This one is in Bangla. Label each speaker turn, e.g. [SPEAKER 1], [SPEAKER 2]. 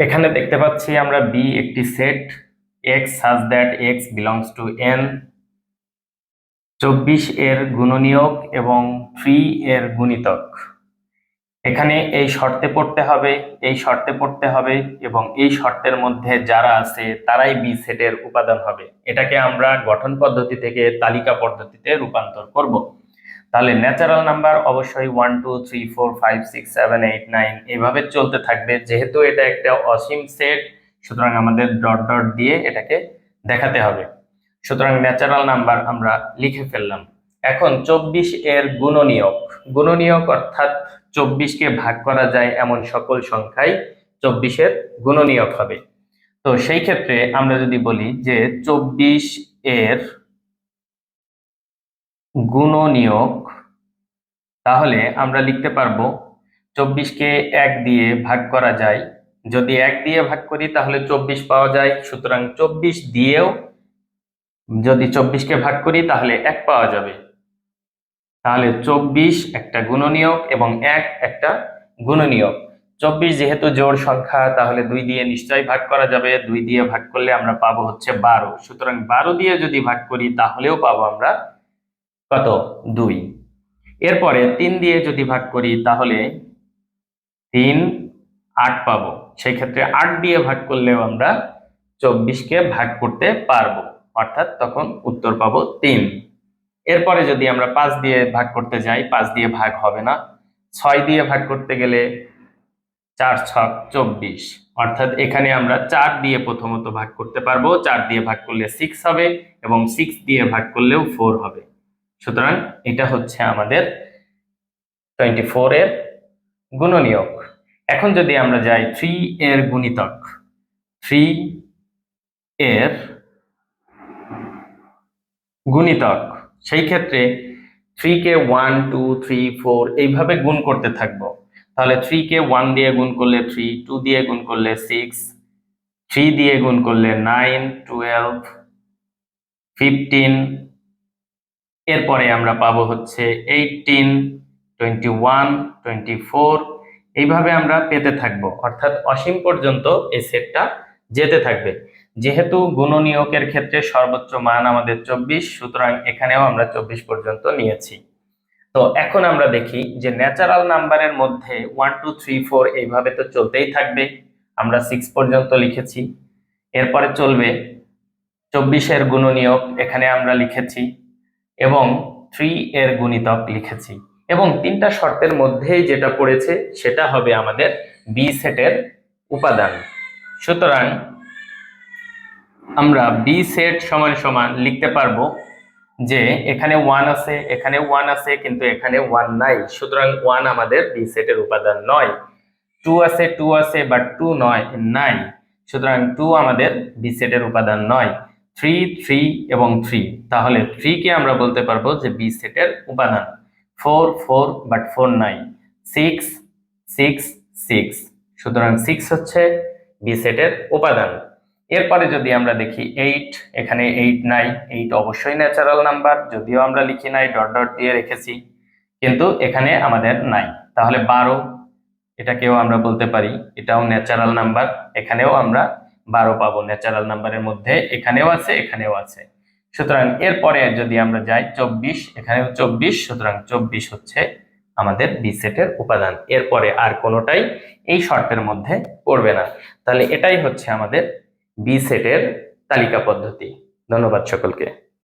[SPEAKER 1] এখানে দেখতে পাচ্ছি আমরা বি একটি set x such that x belongs to N. 24 এর গুণনীয়ক এবং 3 এর গুণিতক। এখানে এই শর্তে পড়তে হবে, এই শর্তে পড়তে হবে এবং এই শর্তের মধ্যে যারা আছে তারাই বি সেটের উপাদান হবে। এটাকে আমরা গঠন পদ্ধতি থেকে তালিকা পদ্ধতিতে রূপান্তর করব। তাহলে ন্যাচারাল নাম্বার অবশ্যই 1 2 3 4 5 6 7 8 9 এভাবে চলতে থাকবে। যেহেতু এটা একটা অসীম সেট, সুতরাং আমাদের ডট ডট দিয়ে এটাকে দেখাতে হবে। সুতরাং ন্যাচারাল নাম্বার আমরা লিখে ফেললাম। এখন 24 এর গুণনীয়ক। গুণনীয়ক অর্থাৎ 24 কে ভাগ করা যায় এমন সকল সংখ্যাই 24 এর গুণনীয়ক হবে। তো সেই ক্ষেত্রে আমরা যদি বলি যে 24 এর গুণনীয়ক, তাহলে আমরা লিখতে পারবো 24 কে 1 দিয়ে ভাগ করা যায়। যদি 1 দিয়ে ভাগ করি তাহলে 24 পাওয়া যায়। সুতরাং 24 দিয়েও যদি 24 কে ভাগ করি তাহলে 1 পাওয়া যাবে। তাহলে 24 একটা গুণনীয়ক এবং 1 একটা গুণনীয়ক। 24 যেহেতু জোড় সংখ্যা, তাহলে 2 দিয়ে নিশ্চয়ই ভাগ করা যাবে। 2 দিয়ে ভাগ করলে আমরা পাবো হচ্ছে 12। সুতরাং 12 দিয়ে যদি ভাগ করি তাহলেও পাবো আমরা কত? 2। এরপরে 3 দিয়ে যদি ভাগ করি তাহলে 3 8 পাবো। সেই ক্ষেত্রে 8 দিয়ে ভাগ করলেও আমরা 24 কে ভাগ করতে পারবো, অর্থাৎ তখন উত্তর পাবো 3। এরপরে যদি আমরা 5 দিয়ে ভাগ করতে যাই, 5 দিয়ে ভাগ হবে না। 6 দিয়ে ভাগ করতে গেলে 4 6 24, অর্থাৎ এখানে আমরা 4 দিয়ে প্রথমত ভাগ করতে পারবো। 4 দিয়ে ভাগ করলে 6 হবে এবং 6 দিয়ে ভাগ করলেও 4 হবে। সুতরাং এটা হচ্ছে আমাদের 24 এর গুণনীয়ক। এখন যদি আমরা যাই 3 এর গুণিতক। 3 এর গুণিতক, সেই ক্ষেত্রে 3 কে 1 2 3 4 এইভাবে গুণ করতে থাকবো। তাহলে 3 কে 1 দিয়ে গুণ করলে 3, 2 দিয়ে গুণ করলে 6, 3 দিয়ে গুণ করলে 9 12 15, এরপরে আমরা পাবো হচ্ছে 18 21 24। এইভাবে আমরা পেতে থাকবো, অর্থাৎ অসীম পর্যন্ত এই সেটটা যেতে থাকবে। যেহেতু গুণনীয়কের ক্ষেত্রে সর্বোচ্চ মান আমাদের 24, সুতরাং এখানেও আমরা 24 পর্যন্ত নিয়েছি। তো এখন আমরা দেখি যে ন্যাচারাল নাম্বারের মধ্যে 1 2 3 4 এইভাবে তো চলতেই থাকবে। আমরা 6 পর্যন্ত লিখেছি। এরপরে চলবে 24 এর গুণনীয়ক, এখানে আমরা লিখেছি, এবং 3 এর গুণিতক লিখেছি। এবং 3টা শর্তের মধ্যেই যেটা পড়েছে সেটা হবে আমাদের বি সেটের উপাদান। সুতরাং আমরা বি সেট সমান সমান লিখতে পারবো যে এখানে 1 আছে, এখানে 1 আছে, কিন্তু এখানে 1 নাই। সুতরাং 1 আমাদের বি সেটের উপাদান নয়। 2 আছে, 2 আছে, বাট 2 নয়, নাই। সুতরাং 2 আমাদের বি সেটের উপাদান নয়। 3 3 এবং 3, তাহলে 3 কে আমরা বলতে পারবো যে বি সেটের উপাদান। 4 4, বাট 4 নাই। 6 6 6, সুতরাং 6 হচ্ছে বি সেটের উপাদান। এরপরে যদি আমরা দেখি 8, এখানে 8 নাই। 8 অবশ্যই ন্যাচারাল নাম্বার, যদিও আমরা লিখি নাই, ডট ডট দিয়ে রেখেছি, কিন্তু এখানে আমাদের নাই। তাহলে 12, এটাকেও আমরা বলতে পারি এটাও ন্যাচারাল নাম্বার। এখানেও আমরা 12 পাবো ন্যাচারাল নাম্বারের মধ্যে, এখানেও আছে, এখানেও আছে। সুতরাং এরপরে যদি আমরা যাই 24, এখানেও 24, সুতরাং 24 হচ্ছে আমাদের বি সেটের উপাদান। এরপরে আর কোনোটাই এই শর্তের মধ্যে পড়বে না। তাহলে এটাই হচ্ছে আমাদের বি সেটের তালিকা পদ্ধতি। ধন্যবাদ সকলকে।